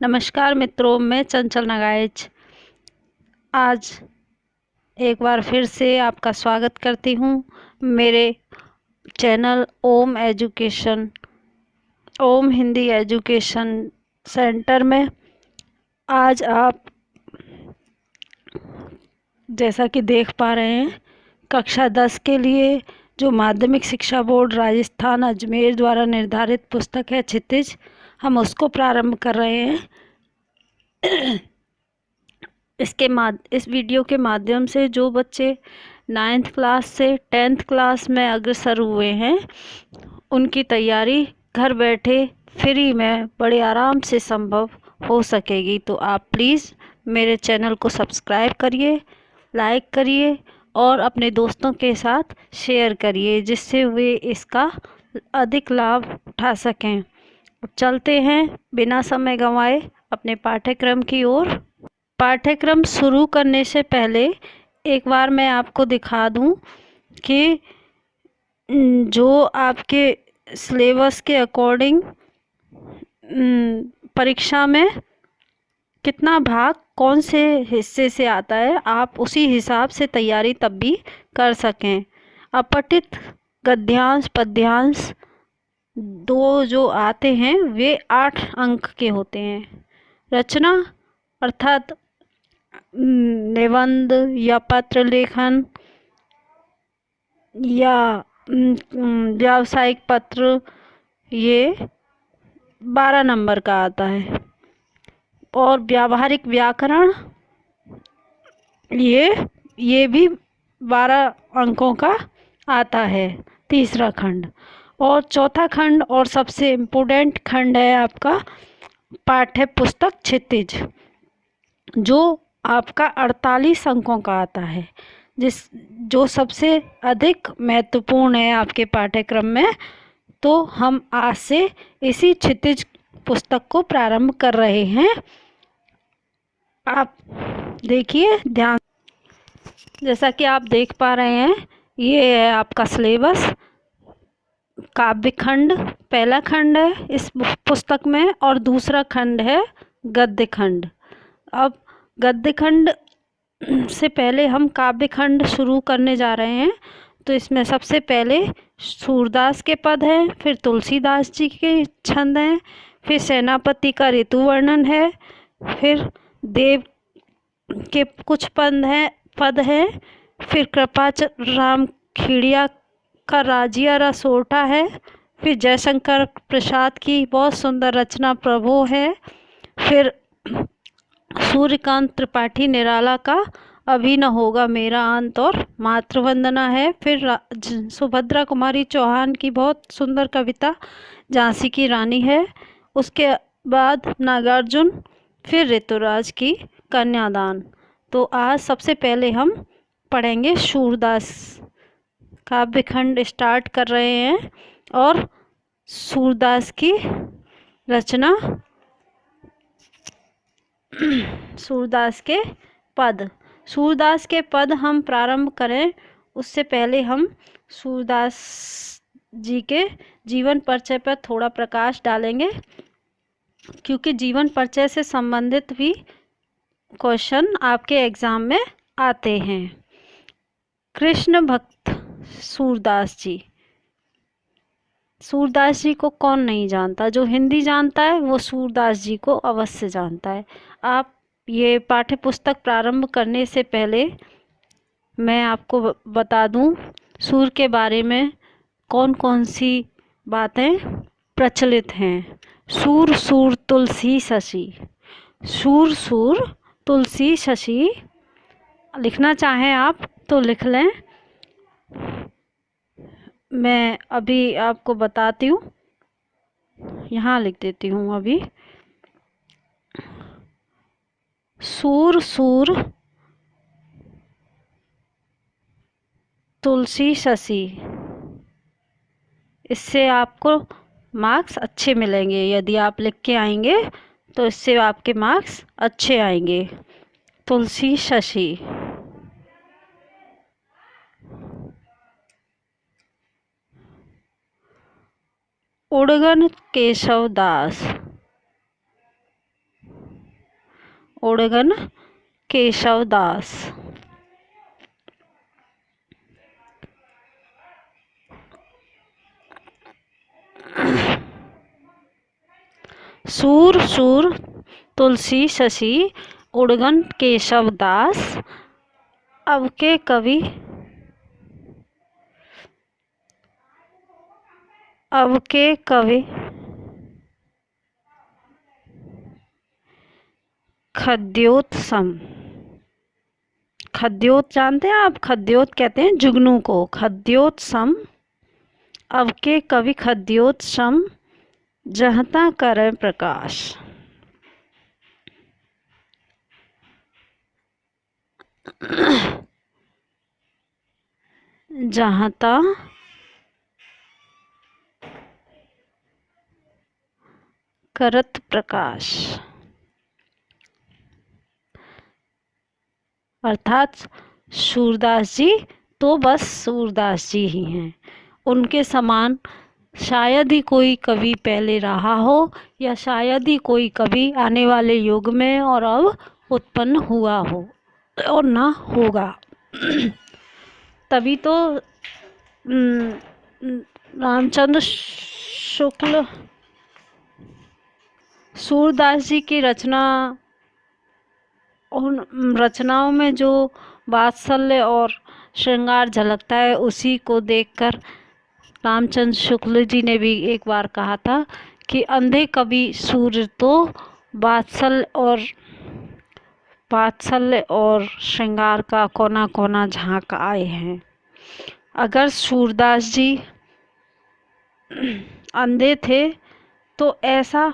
नमस्कार मित्रों, मैं चंचल नगाइच आज एक बार फिर से आपका स्वागत करती हूँ मेरे चैनल ओम हिंदी एजुकेशन सेंटर में। आज आप जैसा कि देख पा रहे हैं, कक्षा 10 के लिए जो माध्यमिक शिक्षा बोर्ड राजस्थान अजमेर द्वारा निर्धारित पुस्तक है क्षितिज, हम उसको प्रारंभ कर रहे हैं। इस वीडियो के माध्यम से जो बच्चे 9th क्लास से 10th क्लास में अग्रसर हुए हैं, उनकी तैयारी घर बैठे फ्री में बड़े आराम से संभव हो सकेगी। तो आप प्लीज़ मेरे चैनल को सब्सक्राइब करिए, लाइक करिए और अपने दोस्तों के साथ शेयर करिए, जिससे वे इसका अधिक लाभ उठा सकें। अब चलते हैं बिना समय गंवाए अपने पाठ्यक्रम की ओर। पाठ्यक्रम शुरू करने से पहले एक बार मैं आपको दिखा दूं कि जो आपके सिलेबस के अकॉर्डिंग परीक्षा में कितना भाग कौन से हिस्से से आता है, आप उसी हिसाब से तैयारी तब भी कर सकें। अपठित गद्यांश पद्यांश दो जो आते हैं वे 8 अंक के होते हैं। रचना अर्थात निबंध या पत्र लेखन या व्यावसायिक पत्र, ये 12 नंबर का आता है। और व्यावहारिक व्याकरण ये भी 12 अंकों का आता है, तीसरा खंड। और चौथा खंड और सबसे इम्पोर्टेंट खंड है आपका पाठ्य पुस्तक क्षितिज, जो आपका 48 अंकों का आता है, जो सबसे अधिक महत्वपूर्ण है आपके पाठ्यक्रम में। तो हम आज से इसी क्षितिज पुस्तक को प्रारंभ कर रहे हैं। आप देखिए ध्यान, जैसा कि आप देख पा रहे हैं, ये है आपका सिलेबस। काव्य खंड पहला खंड है इस पुस्तक में और दूसरा खंड है गद्य खंड। अब गद्य खंड से पहले हम काव्य खंड शुरू करने जा रहे हैं। तो इसमें सबसे पहले सूरदास के पद हैं, फिर तुलसीदास जी के छंद हैं, फिर सेनापति का ऋतु वर्णन है, फिर देव के कुछ पद हैं, फिर कृपाराम खीड़िया का राजिया रसोटा है, फिर जयशंकर प्रसाद की बहुत सुंदर रचना प्रभो है, फिर सूर्यकांत त्रिपाठी निराला का अभी न होगा मेरा अंत और मातृवंदना है, फिर सुभद्रा कुमारी चौहान की बहुत सुंदर कविता झांसी की रानी है, उसके बाद नागार्जुन, फिर ऋतुराज की कन्यादान। तो आज सबसे पहले हम पढ़ेंगे सूरदास काव्य खंड स्टार्ट कर रहे हैं। और सूरदास की रचना, सूरदास के पद हम प्रारंभ करें उससे पहले हम सूरदास जी के जीवन परिचय पर थोड़ा प्रकाश डालेंगे, क्योंकि जीवन परिचय से संबंधित भी क्वेश्चन आपके एग्जाम में आते हैं। कृष्ण भक्त सूरदास जी को कौन नहीं जानता? जो हिंदी जानता है वो सूरदास जी को अवश्य जानता है। आप ये पाठ्य पुस्तक प्रारंभ करने से पहले मैं आपको बता दूं सूर के बारे में कौन कौन सी बातें प्रचलित हैं। सूर सूर तुलसी शशि, सूर सूर तुलसी शशि, लिखना चाहें आप तो लिख लें, मैं अभी आपको बताती हूँ, यहाँ लिख देती हूँ अभी। सूर सूर तुलसी शशि, इससे आपको मार्क्स अच्छे मिलेंगे। यदि आप लिख के आएंगे तो इससे आपके मार्क्स अच्छे आएंगे। तुलसी शशि, उड़गन केशव दास, उड़गन केशवदास। सूर सूर तुलसी शशि उड़गन केशवदास। अब के कवि खद्योत जानते हैं आप? खद्योत कहते हैं जुगनू को। खद्योत सम। अब के कवि खद्योत सम जहता करे प्रकाश। जहता करत प्रकाश, अर्थात सूरदास जी तो बस सूरदास जी ही हैं। उनके समान शायद ही कोई कवि पहले रहा हो, या शायद ही कोई कवि आने वाले युग में और अब उत्पन्न हुआ हो और ना होगा। तभी तो रामचंद्र शुक्ल सूरदास जी की उन रचनाओं में जो वात्सल्य और श्रृंगार झलकता है, उसी को देखकर रामचंद्र शुक्ल जी ने भी एक बार कहा था कि अंधे कवि सूर्य तो वात्सल्य और श्रृंगार का कोना कोना झांक आए हैं। अगर सूरदास जी अंधे थे तो ऐसा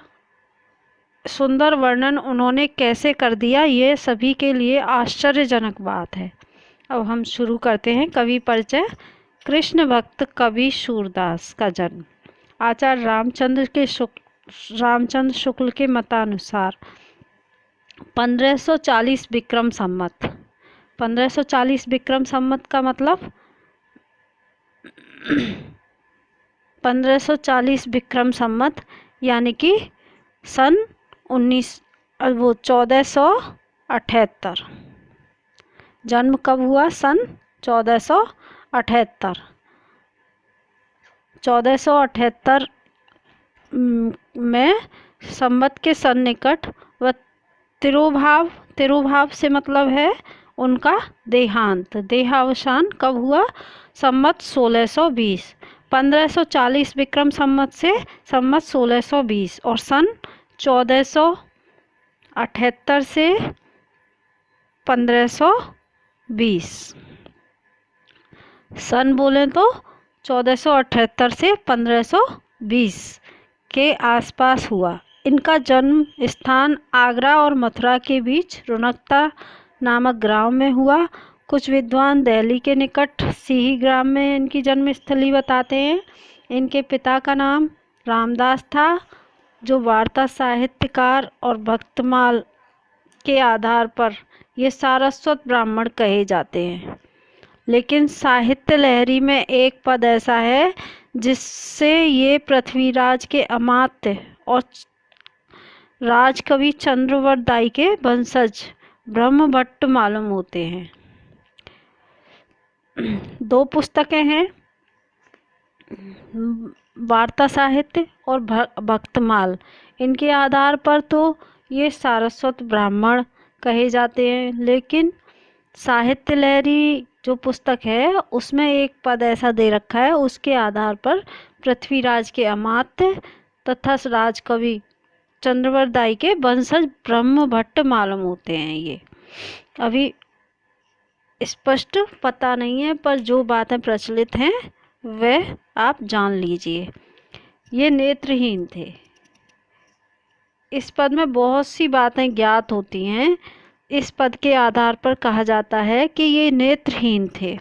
सुंदर वर्णन उन्होंने कैसे कर दिया, ये सभी के लिए आश्चर्यजनक बात है। अब हम शुरू करते हैं कवि परिचय। कृष्ण भक्त कवि सूरदास का जन्म आचार्य रामचंद्र शुक्ल के मतानुसार 1540 विक्रम संवत। 1540 विक्रम संवत का मतलब 1540 विक्रम संवत यानी कि सन 1478। जन्म कब हुआ? सन 1478। 1478 में संवत के सन्निकट व तिरुभाव से मतलब है उनका देहावसान कब हुआ? संवत 1620। 1540 विक्रम संवत से संवत 1620 और सन 1478 से 1520। सन बोले तो 1478 से 1520 के आसपास हुआ। इनका जन्म स्थान आगरा और मथुरा के बीच रुनकता नामक ग्राम में हुआ। कुछ विद्वान दिल्ली के निकट सिही ग्राम में इनकी जन्मस्थली बताते हैं। इनके पिता का नाम रामदास था, जो वार्ता साहित्यकार और भक्तमाल के आधार पर ये सारस्वत ब्राह्मण कहे जाते हैं। लेकिन साहित्य लहरी में एक पद ऐसा है जिससे ये पृथ्वीराज के अमात्य और राजकवि चंद्रवरदाई के वंशज ब्रह्मभट्ट मालूम होते हैं। 2 पुस्तकें हैं, वार्ता साहित्य और भक्तमाल। इनके आधार पर तो ये सारस्वत ब्राह्मण कहे जाते हैं। लेकिन साहित्य लहरी जो पुस्तक है उसमें एक पद ऐसा दे रखा है, उसके आधार पर पृथ्वीराज के अमात्य तथा राजकवि चंद्रवरदाई के वंशज ब्रह्मभट्ट मालूम होते हैं। ये अभी स्पष्ट पता नहीं है, पर जो बातें प्रचलित हैं वह आप जान लीजिए। ये नेत्रहीन थे। इस पद में बहुत सी बातें ज्ञात होती हैं। इस पद के आधार पर कहा जाता है कि ये नेत्रहीन थे।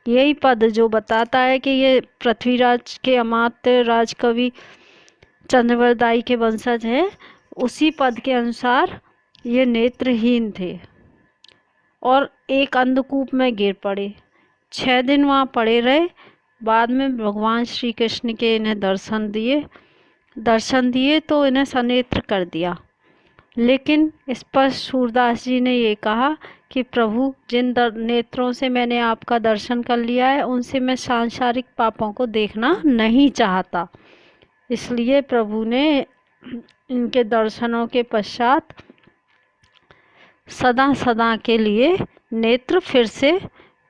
यही पद जो बताता है कि ये पृथ्वीराज के अमात्य राजकवि चंद्रवरदाई के वंशज हैं, उसी पद के अनुसार ये नेत्रहीन थे और एक अंधकूप में गिर पड़े। 6 दिन वहाँ पड़े रहे। बाद में भगवान श्री कृष्ण के इन्हें दर्शन दिए तो इन्हें सनेत्र कर दिया। लेकिन इस पर सूरदास जी ने ये कहा कि प्रभु, जिन नेत्रों से मैंने आपका दर्शन कर लिया है उनसे मैं सांसारिक पापों को देखना नहीं चाहता। इसलिए प्रभु ने इनके दर्शनों के पश्चात सदा सदा के लिए नेत्र फिर से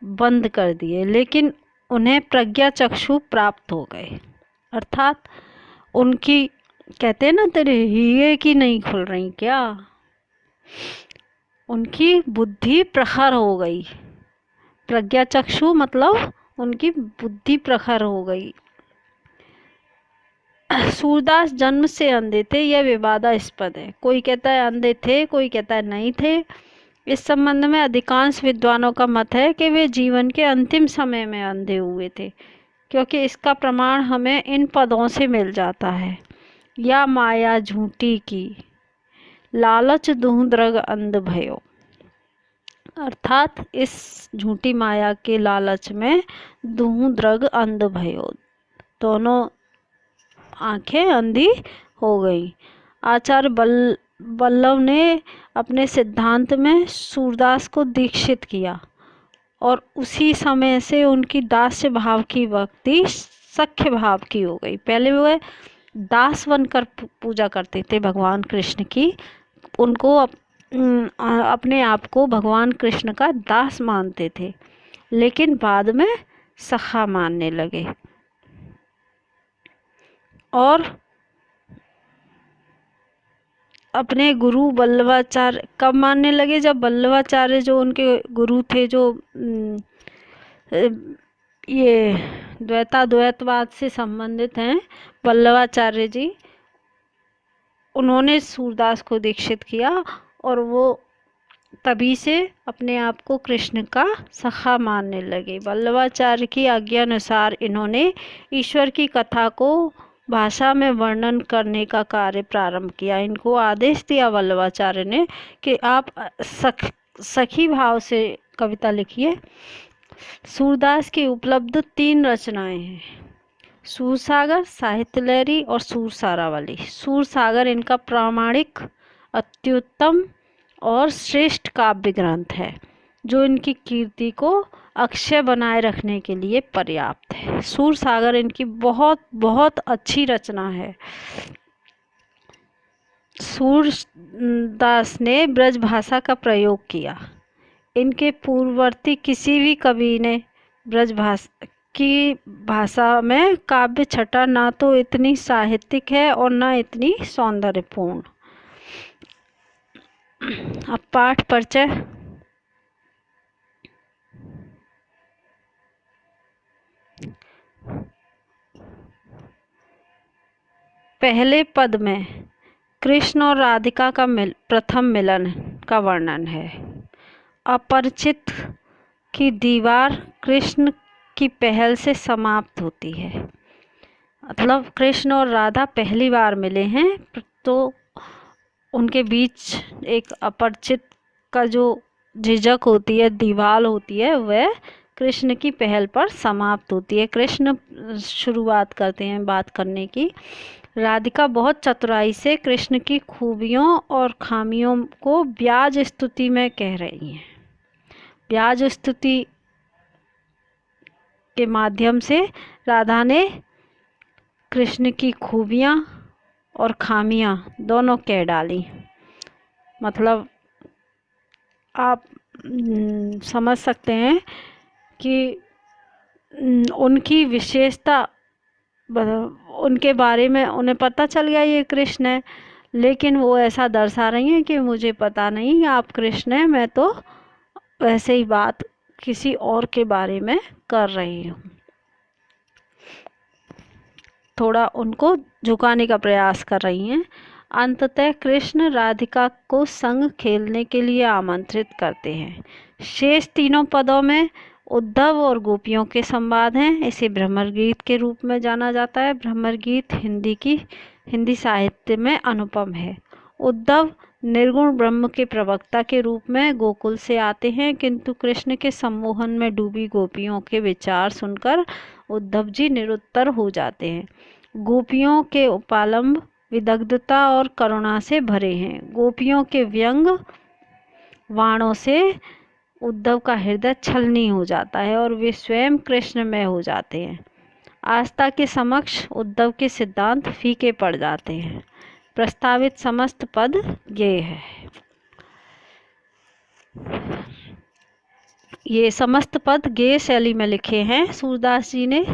बंद कर दिए, लेकिन उन्हें प्रज्ञा चक्षु प्राप्त हो गए। अर्थात उनकी, कहते हैं ना, तेरे हिये की नहीं खुल रही क्या, उनकी बुद्धि प्रखर हो गई। प्रज्ञा चक्षु मतलब उनकी बुद्धि प्रखर हो गई। सूरदास जन्म से अंधे थे, यह विवादास्पद है। कोई कहता है अंधे थे, कोई कहता है नहीं थे। इस संबंध में अधिकांश विद्वानों का मत है कि वे जीवन के अंतिम समय में अंधे हुए थे, क्योंकि इसका प्रमाण हमें इन पदों से मिल जाता है। या माया झूठी की, लालच दुह द्रग अंध भयो। अर्थात इस झूठी माया के लालच में दुह द्रग अंध भयो, दोनों आंखें अंधी हो गई। आचार्य वल्लभ ने अपने सिद्धांत में सूरदास को दीक्षित किया और उसी समय से उनकी दास्य भाव की भक्ति सख्य भाव की हो गई। पहले वह दास बनकर पूजा करते थे भगवान कृष्ण की, उनको अपने आप को भगवान कृष्ण का दास मानते थे, लेकिन बाद में सखा मानने लगे। और अपने गुरु वल्लभाचार्य कब मानने लगे? जब वल्लभाचार्य जो उनके गुरु थे, जो ये द्वैतवाद से संबंधित हैं, वल्लभाचार्य जी, उन्होंने सूरदास को दीक्षित किया और वो तभी से अपने आप को कृष्ण का सखा मानने लगे। वल्लभाचार्य की आज्ञा अनुसार इन्होंने ईश्वर की कथा को भाषा में वर्णन करने का कार्य प्रारंभ किया। इनको आदेश दिया वल्लभाचार्य ने कि आप सखी भाव से कविता लिखिए। सूरदास की उपलब्ध 3 रचनाएं हैं, सूरसागर, साहित्य लहरी और सूरसारावली। सूरसागर इनका प्रामाणिक, अत्युत्तम और श्रेष्ठ काव्य ग्रंथ है, जो इनकी कीर्ति को अक्षय बनाए रखने के लिए पर्याप्त है। सूरसागर इनकी बहुत बहुत अच्छी रचना है। सूरदास ने ब्रज भाषा का प्रयोग किया। इनके पूर्ववर्ती किसी भी कवि ने ब्रज भाषा में काव्य छटा ना तो इतनी साहित्यिक है और ना इतनी सौंदर्यपूर्ण। अब पाठ परिचय। पहले पद में कृष्ण और राधिका का प्रथम मिलन का वर्णन है। अपरिचित की दीवार कृष्ण की पहल से समाप्त होती है। मतलब कृष्ण और राधा पहली बार मिले हैं, तो उनके बीच एक अपरिचित का जो झिझक होती है, दीवार होती है, वह कृष्ण की पहल पर समाप्त होती है। कृष्ण शुरुआत करते हैं बात करने की। राधिका बहुत चतुराई से कृष्ण की खूबियों और खामियों को ब्याज स्तुति में कह रही हैं। ब्याज स्तुति के माध्यम से राधा ने कृष्ण की खूबियाँ और खामियाँ दोनों कह डाली। मतलब आप समझ सकते हैं कि उनकी विशेषता, उनके बारे में उन्हें पता चल गया ये कृष्ण है, लेकिन वो ऐसा दर्शा रही हैं कि मुझे पता नहीं आप कृष्ण हैं, मैं तो वैसे ही बात किसी और के बारे में कर रही हूँ। थोड़ा उनको झुकाने का प्रयास कर रही हैं। अंततः कृष्ण राधिका को संग खेलने के लिए आमंत्रित करते हैं। शेष तीनों पदों में उद्धव और गोपियों के संवाद हैं। इसे भ्रमर गीत के रूप में जाना जाता है। भ्रमर गीत हिंदी साहित्य में अनुपम है। उद्धव निर्गुण ब्रह्म के प्रवक्ता के रूप में गोकुल से आते हैं, किंतु कृष्ण के सम्मोहन में डूबी गोपियों के विचार सुनकर उद्धव जी निरुत्तर हो जाते हैं। गोपियों के उपालंब विदग्धता और करुणा से भरे हैं। गोपियों के व्यंग वाणों से उद्धव का हृदय छलनी हो जाता है और वे स्वयं कृष्णमय हो जाते हैं। आस्था के समक्ष उद्धव के सिद्धांत फीके पड़ जाते हैं। प्रस्तावित समस्त पद ये है। ये समस्त पद गेय शैली में लिखे हैं सूरदास जी ने।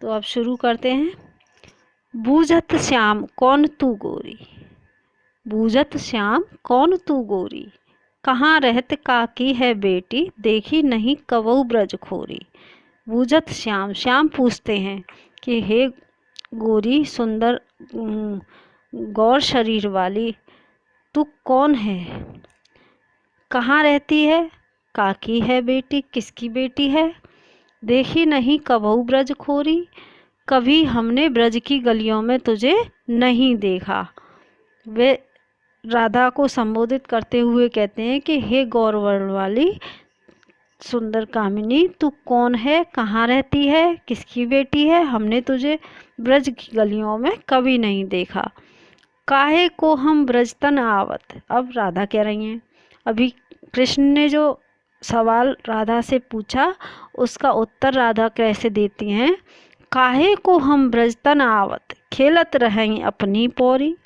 तो अब शुरू करते हैं। बूझत श्याम कौन तू गोरी, बूझत श्याम कौन तू गोरी, कहाँ रहत काकी है बेटी, देखी नहीं कबहू ब्रज खोरी। बूझत श्याम, श्याम पूछते हैं कि हे गोरी सुंदर गौर शरीर वाली, तू कौन है, कहाँ रहती है, काकी है बेटी, किसकी बेटी है, देखी नहीं कबहू ब्रज खोरी, कभी हमने ब्रज की गलियों में तुझे नहीं देखा। वे राधा को संबोधित करते हुए कहते हैं कि हे गौरवर्ण वाली सुंदर कामिनी, तू कौन है, कहाँ रहती है, किसकी बेटी है, हमने तुझे ब्रज की गलियों में कभी नहीं देखा। काहे को हम ब्रजतन आवत। अब राधा कह रही हैं, अभी कृष्ण ने जो सवाल राधा से पूछा उसका उत्तर राधा कैसे देती हैं। काहे को हम ब्रजतन आवत, खेलत रहें अपनी पौरी,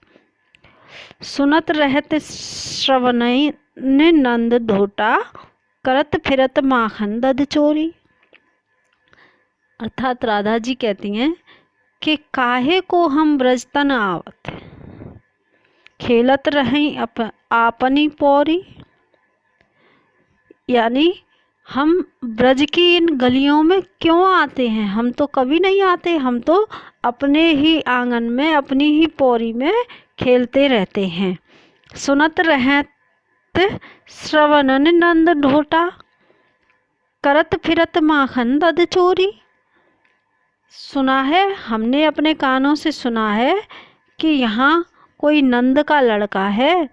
सुनत रहत श्रवणई ने नंद धोटा, करत फिरत माखन दद चोरी। अर्थात राधा जी कहती हैं कि काहे को हम ब्रजतन आवत, खेलत रहें आपनी पौरी, यानी हम ब्रज की इन गलियों में क्यों आते हैं, हम तो कभी नहीं आते, हम तो अपने ही आंगन में अपनी ही पौरी में खेलते रहते हैं। सुनत रहत श्रवणन नंद ढोटा, करत फिरत माखन दद चोरी। सुना है, हमने अपने कानों से सुना है कि यहाँ कोई नंद का लड़का है।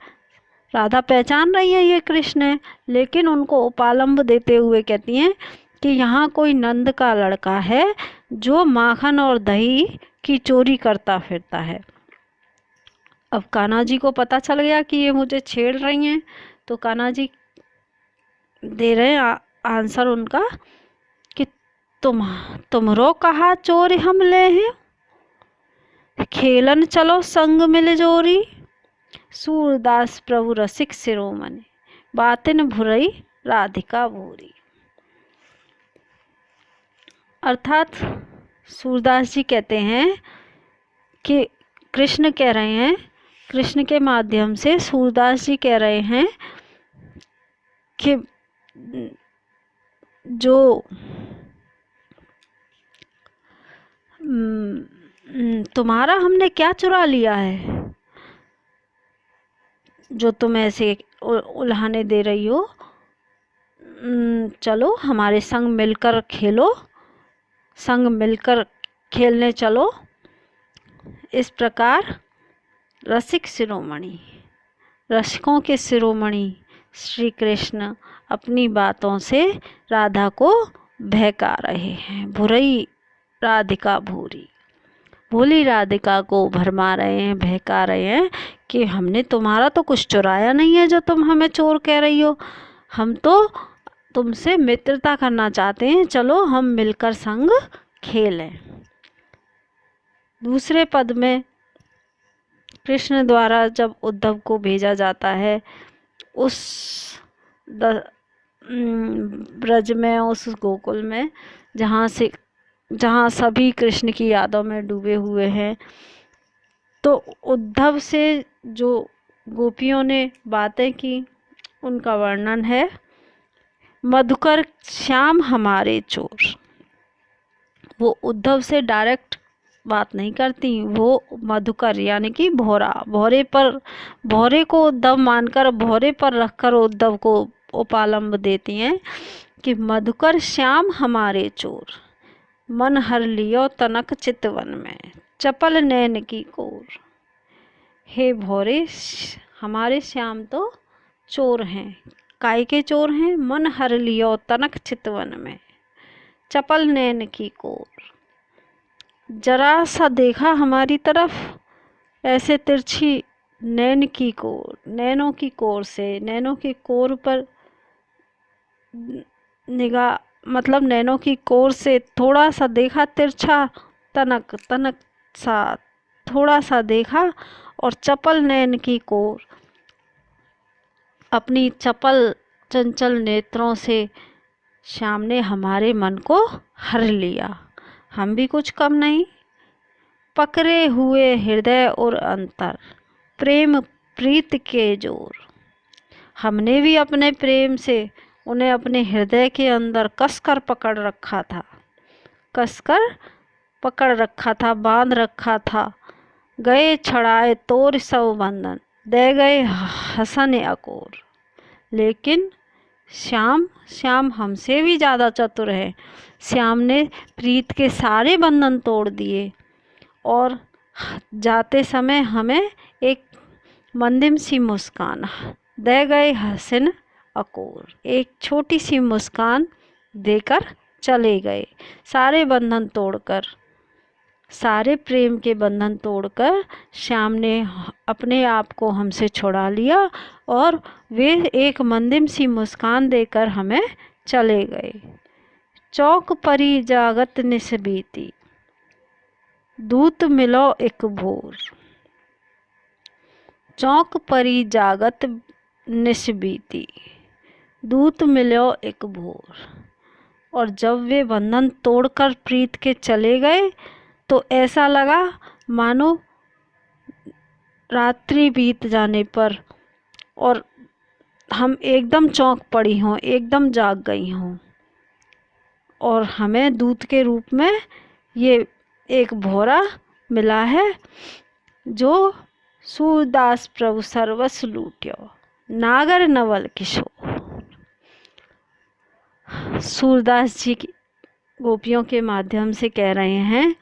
राधा पहचान रही है ये कृष्ण है, लेकिन उनको उपालंब देते हुए कहती हैं कि यहाँ कोई नंद का लड़का है जो माखन और दही की चोरी करता फिरता है। अब कान्हा जी को पता चल गया कि ये मुझे छेड़ रही हैं, तो कान्हा जी दे रहे हैं आंसर उनका कि तुमरो कहा चोर हम ले हैं, खेलन चलो संग मिल जोरी, सूरदास प्रभु रसिक शिरोमणि, बातिन भुरई राधिका भूरी। अर्थात सूरदास जी कहते हैं कि कृष्ण कह रहे हैं, कृष्ण के माध्यम से सूरदास जी कह रहे हैं कि जो तुम्हारा हमने क्या चुरा लिया है जो तुम ऐसे उल्हाने दे रही हो, चलो हमारे संग मिलकर खेलो, संग मिलकर खेलने चलो। इस प्रकार रसिक शिरोमणि, रसिकों के शिरोमणि श्री कृष्ण अपनी बातों से राधा को बहका रहे हैं। भुरई राधिका भूरी, भोली राधिका को भरमा रहे हैं, बहका रहे हैं कि हमने तुम्हारा तो कुछ चुराया नहीं है जो तुम हमें चोर कह रही हो, हम तो तुमसे मित्रता करना चाहते हैं, चलो हम मिलकर संग खेलें। दूसरे पद में कृष्ण द्वारा जब उद्धव को भेजा जाता है उस ब्रज में, उस गोकुल में जहाँ सभी कृष्ण की यादों में डूबे हुए हैं, तो उद्धव से जो गोपियों ने बातें की उनका वर्णन है। मधुकर श्याम हमारे चोर, वो उद्धव से डायरेक्ट बात नहीं करती, वो मधुकर यानी कि भौरा, भौरे को उद्धव मानकर भौरे पर रखकर उद्धव को उपालंब देती हैं कि मधुकर श्याम हमारे चोर, मन हर लियो तनक चितवन में, चपल नैन की कोर। हे भौरे, हमारे श्याम तो चोर हैं। काय के चोर हैं? मन हर लियो तनक चितवन में, चपल नैन की कोर। जरा सा देखा हमारी तरफ ऐसे तिरछी नैनों की कोर से, नैनों की कोर पर निगाह, मतलब नैनों की कोर से थोड़ा सा देखा तिरछा, तनक तनक सा थोड़ा सा देखा, और चपल नैन की कोर अपनी चपल चंचल नेत्रों से श्याम ने हमारे मन को हर लिया। हम भी कुछ कम नहीं, पकड़े हुए हृदय और अंतर, प्रेम प्रीत के जोर। हमने भी अपने प्रेम से उन्हें अपने हृदय के अंदर कसकर पकड़ रखा था, कसकर पकड़ रखा था, बांध रखा था। गए छड़ाए तोर सब बंधन, दे गए हसन अकोर। लेकिन श्याम हमसे भी ज़्यादा चतुर है। श्याम ने प्रीत के सारे बंधन तोड़ दिए और जाते समय हमें एक मंदिम सी मुस्कान दे गए, हसन अकोर, एक छोटी सी मुस्कान देकर चले गए। सारे बंधन तोड़कर, सारे प्रेम के बंधन तोड़कर श्याम ने अपने आप को हमसे छुड़ा लिया और वे एक मंदिम सी मुस्कान देकर हमें चले गए। चौक परी जागत निस बीती, दूत मिलो एक भोर। चौक परी जागत निस बीती, दूत मिलो एक भोर। और जब वे बंधन तोड़कर प्रीत के चले गए तो ऐसा लगा मानो रात्रि बीत जाने पर और हम एकदम चौंक पड़ी हों, एकदम जाग गई हों, और हमें दूत के रूप में ये एक भोरा मिला है जो सूरदास प्रभु सर्वस्व लूट्यो, नागर नवल किशोर। सूरदास जी गोपियों के माध्यम से कह रहे हैं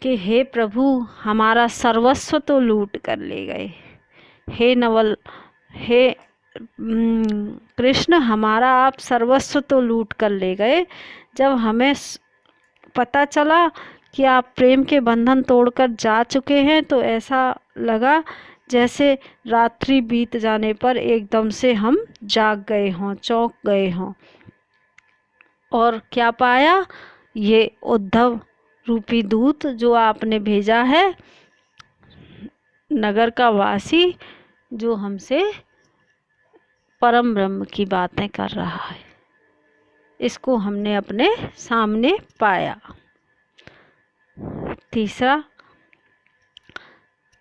कि हे प्रभु, हमारा सर्वस्व तो लूट कर ले गए। हे नवल, हे कृष्ण, हमारा आप सर्वस्व तो लूट कर ले गए। जब हमें पता चला कि आप प्रेम के बंधन तोड़कर जा चुके हैं तो ऐसा लगा जैसे रात्रि बीत जाने पर एकदम से हम जाग गए हों, चौंक गए हों। और क्या पाया? ये उद्धव रूपी दूत जो आपने भेजा है, नगर का वासी, जो हमसे परम ब्रह्म की बातें कर रहा है, इसको हमने अपने सामने पाया। तीसरा,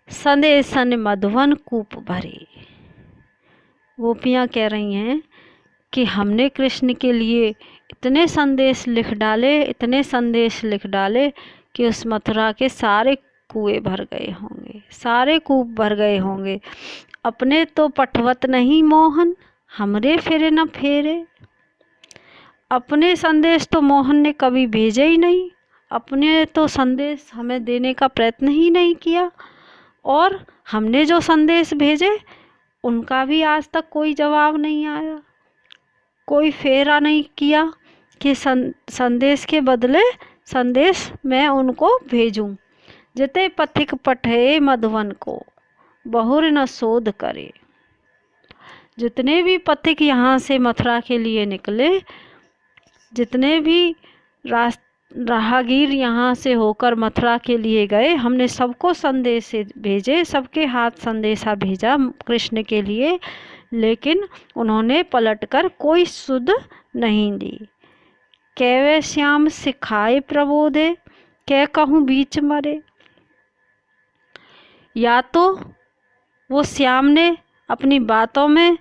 संदेशन मधुवन कूप भरे। गोपियाँ कह रही हैं कि हमने कृष्ण के लिए इतने संदेश लिख डाले, इतने संदेश लिख डाले कि उस मथुरा के सारे कुएं भर गए होंगे, सारे कूप भर गए होंगे। अपने तो पटवत नहीं मोहन, हमरे फेरे न फेरे। अपने संदेश तो मोहन ने कभी भेजे ही नहीं, अपने तो संदेश हमें देने का प्रयत्न ही नहीं किया, और हमने जो संदेश भेजे उनका भी आज तक कोई जवाब नहीं आया, कोई फेरा नहीं किया कि संदेश के बदले संदेश मैं उनको भेजूं। जिते पथिक पठे मधुवन को, बहुर न शोध करे। जितने भी पथिक यहाँ से मथुरा के लिए निकले, जितने भी राहगीर यहाँ से होकर मथुरा के लिए गए, हमने सबको संदेश भेजे, सबके हाथ संदेशा भेजा कृष्ण के लिए, लेकिन उन्होंने पलटकर कोई सुध नहीं दी। कैवे श्याम सिखाए प्रबोधे, कै कहूँ बीच मरे। या तो वो श्याम ने अपनी बातों में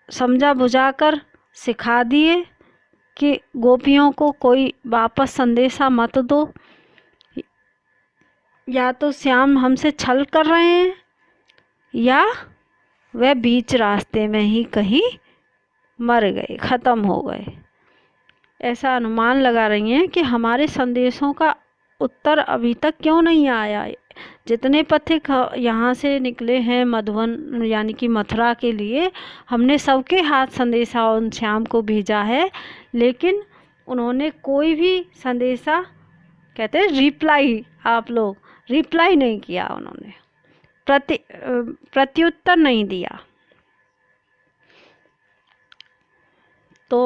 समझा बुझाकर सिखा दिए कि गोपियों को कोई वापस संदेशा मत दो, या तो श्याम हमसे छल कर रहे हैं, या वह बीच रास्ते में ही कहीं मर गए, ख़त्म हो गए। ऐसा अनुमान लगा रही हैं कि हमारे संदेशों का उत्तर अभी तक क्यों नहीं आया। जितने पथिक यहाँ से निकले हैं मधुवन यानी कि मथुरा के लिए, हमने सबके हाथ संदेशा उन श्याम को भेजा है, लेकिन उन्होंने कोई भी संदेशा, कहते हैं रिप्लाई, आप लोग रिप्लाई नहीं किया उन्होंने, प्रत्युत्तर नहीं दिया। तो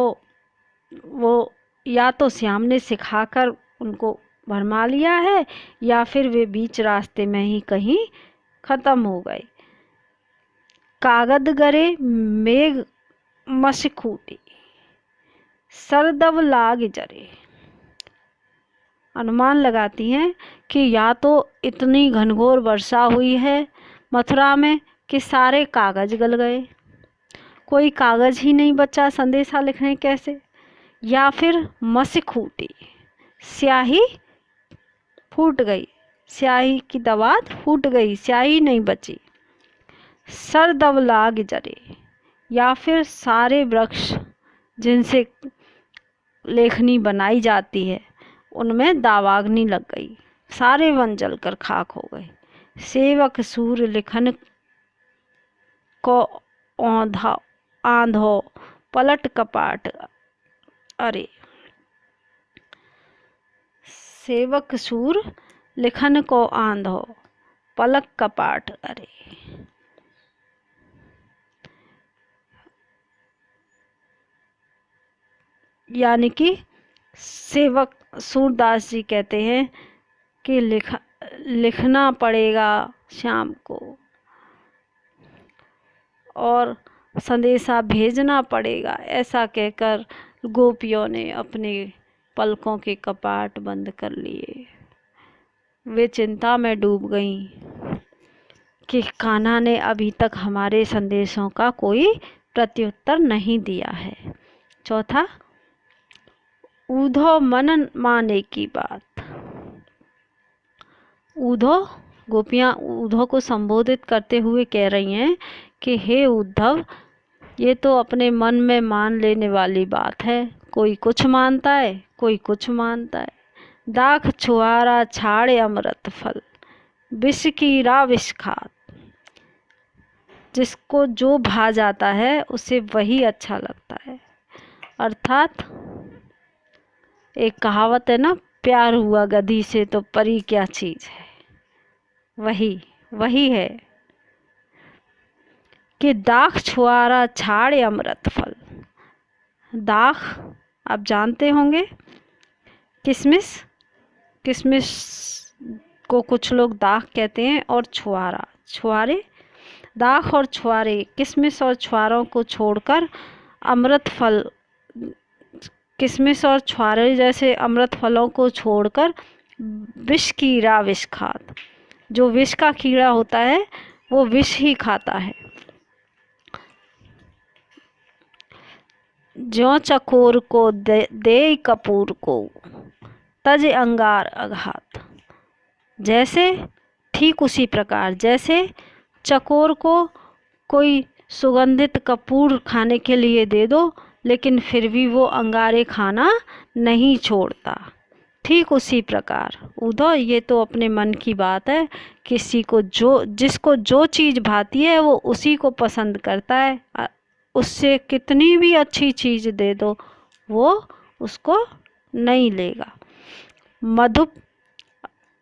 वो या तो श्याम ने सिखाकर उनको भरमा लिया है, या फिर वे बीच रास्ते में ही कहीं खत्म हो गए। कागद गरे मेघ मशखूटी, सरदब लाग जरे। अनुमान लगाती हैं कि या तो इतनी घनघोर वर्षा हुई है मथुरा में कि सारे कागज गल गए, कोई कागज ही नहीं बचा संदेशा लिखने कैसे, या फिर मशखूटी, स्याही फूट गई, स्याही की दवात फूट गई, स्याही नहीं बची। सरदब लाग जरे, या फिर सारे वृक्ष जिनसे लेखनी बनाई जाती है उनमें दावाग्नि लग गई, सारे वन जलकर खाक हो गए। सेवक सूर लिखन को आंधो पलट कपाट अरे। सेवक सूर लिखन को आंधो पलक कपाट अरे। यानी कि सेवक सूरदास जी कहते हैं कि लिखना पड़ेगा श्याम को और संदेशा भेजना पड़ेगा। ऐसा कहकर गोपियों ने अपने पलकों के कपाट बंद कर लिए। वे चिंता में डूब गईं कि कान्हा ने अभी तक हमारे संदेशों का कोई प्रत्युत्तर नहीं दिया है। चौथा, ऊधो मन माने की बात। ऊधो, गोपियाँ ऊधो को संबोधित करते हुए कह रही हैं कि हे उद्धव, ये तो अपने मन में मान लेने वाली बात है। कोई कुछ मानता है, कोई कुछ मानता है। दाख छुआरा छाड़े अमृत फल, विष कीरा विष खात। जिसको जो भा जाता है उसे वही अच्छा लगता है। अर्थात एक कहावत है ना, प्यार हुआ गधी से तो परी क्या चीज़ है, वही है कि दाख छुआरा छाड़े अमृत फल। दाख आप जानते होंगे, किशमिश को कुछ लोग दाख कहते हैं, और छुआरे, दाख और छुआरे, किशमिश और छुआरों को छोड़कर अमृत फल, किशमिश और छुआरे जैसे अमृत फलों को छोड़कर विष कीड़ा विष खात। जो विष का कीड़ा होता है वो विष ही खाता है। ज्यों चकोर को दे कपूर को, तज अंगार अघात। जैसे, ठीक उसी प्रकार जैसे चकोर को कोई सुगंधित कपूर खाने के लिए दे दो लेकिन फिर भी वो अंगारे खाना नहीं छोड़ता, ठीक उसी प्रकार उद्धव ये तो अपने मन की बात है। जिसको जो चीज़ भाती है वो उसी को पसंद करता है। उससे कितनी भी अच्छी चीज़ दे दो वो उसको नहीं लेगा। मधुप,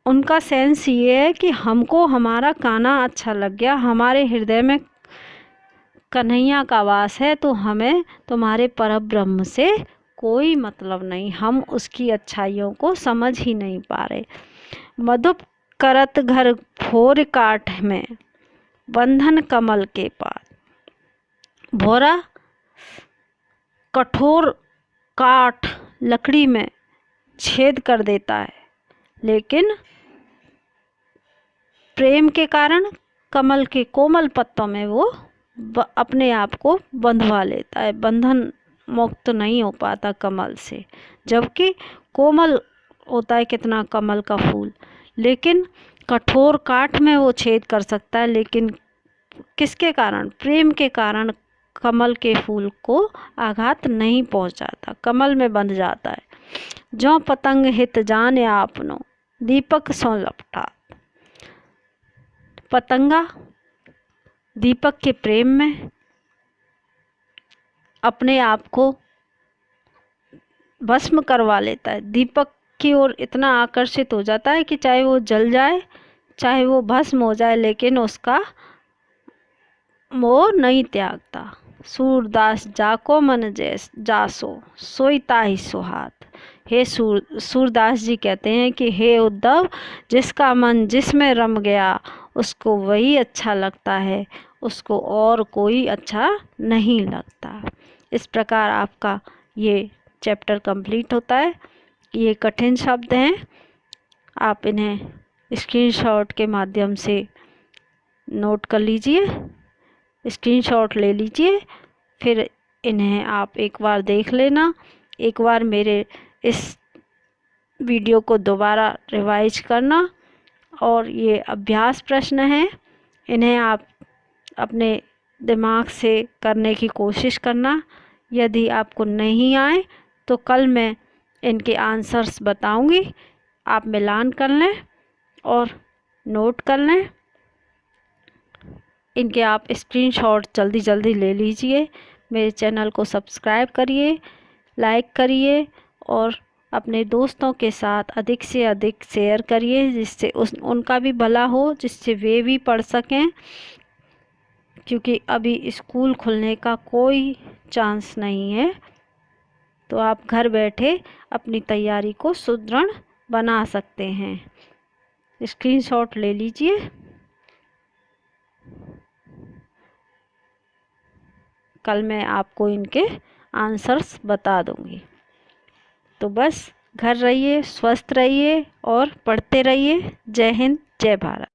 उनका सेंस ये है कि हमको हमारा कान्हा अच्छा लग गया, हमारे हृदय में कन्हैया का वास है, तो हमें तुम्हारे परब्रह्म से कोई मतलब नहीं, हम उसकी अच्छाइयों को समझ ही नहीं पा रहे। मधुप करत घर भोर काठ में, बंधन कमल के पात। भोरा कठोर काठ लकड़ी में छेद कर देता है, लेकिन प्रेम के कारण कमल के कोमल पत्तों में वो अपने आप को बंधवा लेता है। बंधन मुक्त नहीं हो पाता कमल से, जबकि कोमल होता है कितना कमल का फूल, लेकिन कठोर काठ में वो छेद कर सकता है, लेकिन किसके कारण? प्रेम के कारण कमल के फूल को आघात नहीं पहुंचाता, कमल में बंध जाता है। जो पतंग हित जाने आपनो, दीपक सो लपटा। पतंगा दीपक के प्रेम में अपने आप को भस्म करवा लेता है, दीपक की ओर इतना आकर्षित हो जाता है कि चाहे वो जल जाए चाहे वो भस्म हो जाए लेकिन उसका मोह नहीं त्यागता। सूरदास जाको मन जैस जासो सोई ताहि सुहात। हे सूरदास जी कहते हैं कि हे उद्धव, जिसका मन जिसमें रम गया उसको वही अच्छा लगता है, उसको और कोई अच्छा नहीं लगता। इस प्रकार आपका ये चैप्टर कंप्लीट होता है। ये कठिन शब्द हैं, आप इन्हें स्क्रीनशॉट के माध्यम से नोट कर लीजिए, स्क्रीनशॉट ले लीजिए, फिर इन्हें आप एक बार देख लेना। एक बार मेरे इस वीडियो को दोबारा रिवाइज करना। और ये अभ्यास प्रश्न हैं, इन्हें आप अपने दिमाग से करने की कोशिश करना। यदि आपको नहीं आए तो कल मैं इनके आंसर्स बताऊंगी, आप मिलान कर लें और नोट कर लें। इनके आप स्क्रीनशॉट जल्दी जल्दी ले लीजिए। मेरे चैनल को सब्सक्राइब करिए, लाइक करिए और अपने दोस्तों के साथ अधिक से अधिक शेयर करिए, जिससे उनका भी भला हो, जिससे वे भी पढ़ सकें। क्योंकि अभी स्कूल खुलने का कोई चांस नहीं है, तो आप घर बैठे अपनी तैयारी को सुदृढ़ बना सकते हैं। स्क्रीनशॉट ले लीजिए। कल मैं आपको इनके आंसर्स बता दूंगी। तो बस घर रहिए, स्वस्थ रहिए और पढ़ते रहिए। जय हिंद, जय भारत।